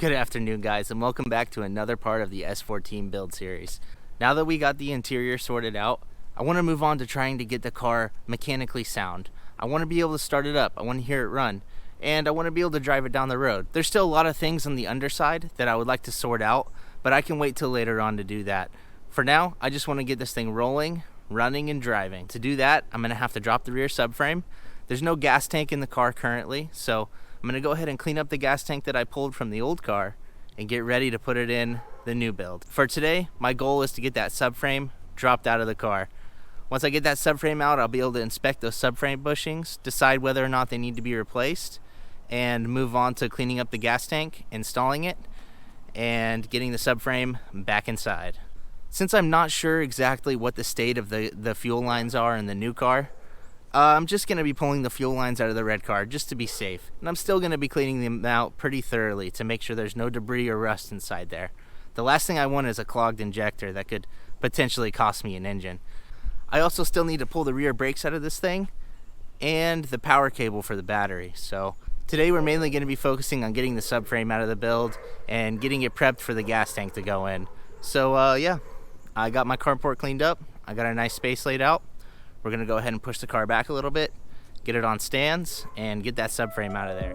Good afternoon, guys, and welcome back to another part of the S14 build series. Now that we got the interior sorted out, I want to move on to trying to get the car mechanically sound. I want to be able to start it up, I want to hear it run, and I want to be able to drive it down the road. There's still a lot of things on the underside that I would like to sort out, but I can wait till later on to do that. For now, I just want to get this thing rolling, running, and driving. To do that, I'm going to have to drop the rear subframe. There's no gas tank in the car currently, so I'm going to go ahead and clean up the gas tank that I pulled from the old car and get ready to put it in the new build. For today, my goal is to get that subframe dropped out of the car. Once I get that subframe out, I'll be able to inspect those subframe bushings, decide whether or not they need to be replaced, and move on to cleaning up the gas tank, installing it, and getting the subframe back inside. Since I'm not sure exactly what the state of the fuel lines are in the new car, I'm just going to be pulling the fuel lines out of the red car just to be safe. And I'm still going to be cleaning them out pretty thoroughly to make sure there's no debris or rust inside there. The last thing I want is a clogged injector that could potentially cost me an engine. I also still need to pull the rear brakes out of this thing and the power cable for the battery. So today we're mainly going to be focusing on getting the subframe out of the build and getting it prepped for the gas tank to go in. So yeah, I got my carport cleaned up. I got a nice space laid out. We're gonna go ahead and push the car back a little bit, get it on stands, and get that subframe out of there.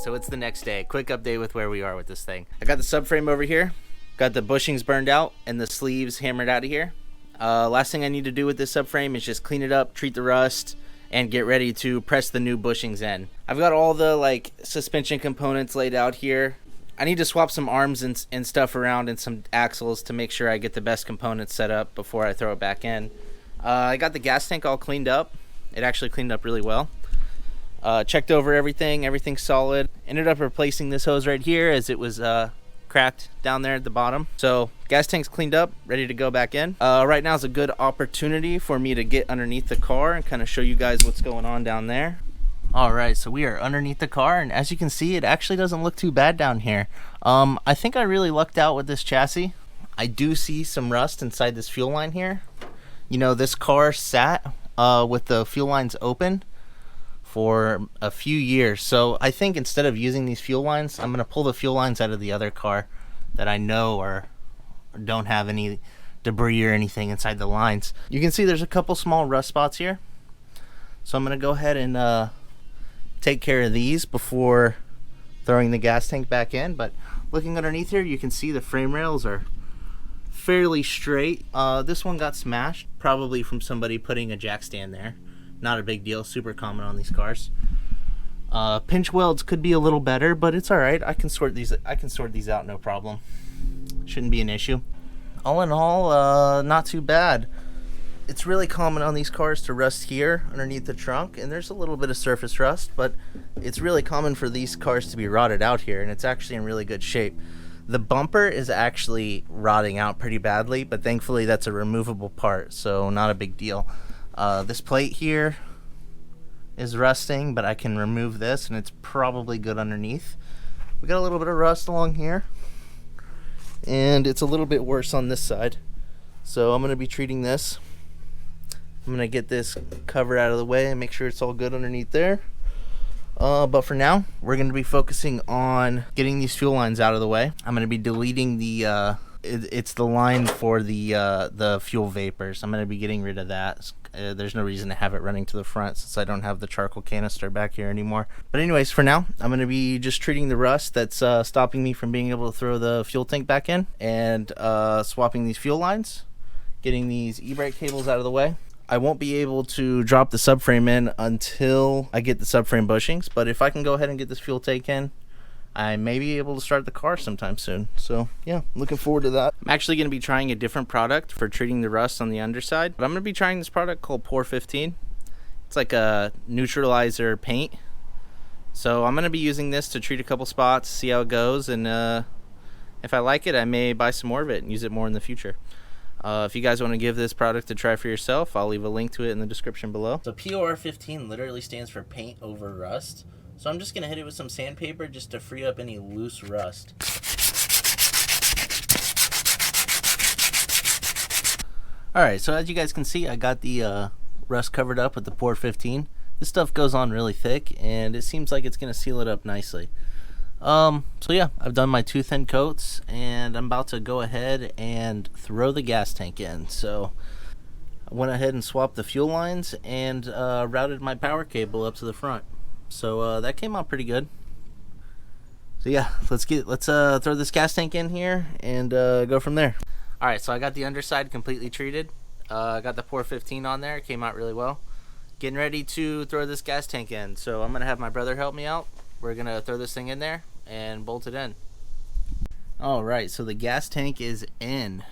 So it's the next day. Quick update with where we are with this thing. I got the subframe over here, got the bushings burned out and the sleeves hammered out of here. Last thing I need to do with this subframe is just clean it up, treat the rust, and get ready to press the new bushings in. I've got all the suspension components laid out here. I need to swap some arms and stuff around and some axles to make sure I get the best components set up before I throw it back in. I got the gas tank all cleaned up. It actually cleaned up really well. Checked over everything's solid. Ended up replacing this hose right here as it was cracked down there at the bottom. So gas tank's cleaned up, ready to go back in. Right now is a good opportunity for me to get underneath the car and kind of show you guys what's going on down there. Alright, so we are underneath the car, and as you can see, it actually doesn't look too bad down here. I think I really lucked out with this chassis. I do see some rust inside this fuel line here. You know, this car sat with the fuel lines open for a few years. So I think instead of using these fuel lines, I'm going to pull the fuel lines out of the other car that I know or don't have any debris or anything inside the lines. You can see there's a couple small rust spots here. So I'm going to go ahead and take care of these before throwing the gas tank back in. But looking underneath here, you can see the frame rails are fairly straight. This one got smashed, probably from somebody putting a jack stand there. Not a big deal, super common on these cars. Pinch welds could be a little better, but it's all right. I can sort these out, no problem. Shouldn't be an issue. All in all, not too bad. It's really common on these cars to rust here underneath the trunk, and there's a little bit of surface rust, but it's really common for these cars to be rotted out here, and it's actually in really good shape. The bumper is actually rotting out pretty badly, but thankfully that's a removable part, so not a big deal. This plate here is rusting, but I can remove this and it's probably good underneath. We got a little bit of rust along here, and it's a little bit worse on this side. So I'm going to be treating this. I'm going to get this cover out of the way and make sure it's all good underneath there. But for now, we're going to be focusing on getting these fuel lines out of the way. I'm going to be deleting the it's the line for the fuel vapors. I'm going to be getting rid of that. There's no reason to have it running to the front since I don't have the charcoal canister back here anymore. But anyways, for now, I'm going to be just treating the rust that's stopping me from being able to throw the fuel tank back in, and swapping these fuel lines, getting these e-brake cables out of the way. I won't be able to drop the subframe in until I get the subframe bushings, but if I can go ahead and get this fuel tank in, I may be able to start the car sometime soon. So yeah, looking forward to that. I'm actually going to be trying a different product for treating the rust on the underside, but I'm going to be trying this product called Pour 15. It's like a neutralizer paint. So I'm going to be using this to treat a couple spots, see how it goes, and if I like it, I may buy some more of it and use it more in the future. If you guys want to give this product a try for yourself, I'll leave a link to it in the description below. So POR 15 literally stands for paint over rust. So I'm just going to hit it with some sandpaper just to free up any loose rust. Alright, so as you guys can see, I got the rust covered up with the POR 15. This stuff goes on really thick, and it seems like it's going to seal it up nicely. So yeah, I've done my 2 thin coats, and I'm about to go ahead and throw the gas tank in. So I went ahead and swapped the fuel lines and routed my power cable up to the front. So that came out pretty good. So yeah, let's throw this gas tank in here and go from there. Alright, so I got the underside completely treated. I got the POR 15 on there. It came out really well. Getting ready to throw this gas tank in. So I'm going to have my brother help me out. We're going to throw this thing in there and bolt it in. Alright, so the gas tank is in.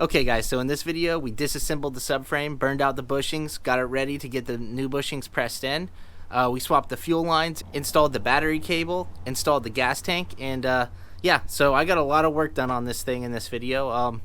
Okay guys, so in this video we disassembled the subframe, burned out the bushings, got it ready to get the new bushings pressed in. We swapped the fuel lines, installed the battery cable, installed the gas tank, and yeah, so I got a lot of work done on this thing in this video.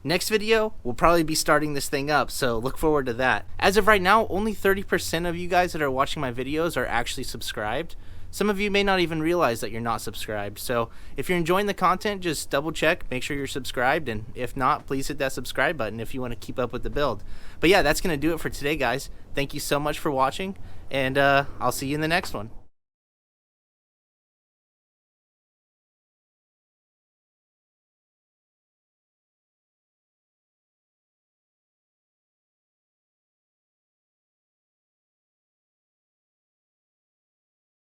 Next video, we'll probably be starting this thing up, so look forward to that. As of right now, only 30% of you guys that are watching my videos are actually subscribed. Some of you may not even realize that you're not subscribed, so if you're enjoying the content, just double check, make sure you're subscribed, and if not, please hit that subscribe button if you want to keep up with the build. But yeah, that's going to do it for today, guys. Thank you so much for watching, and I'll see you in the next one.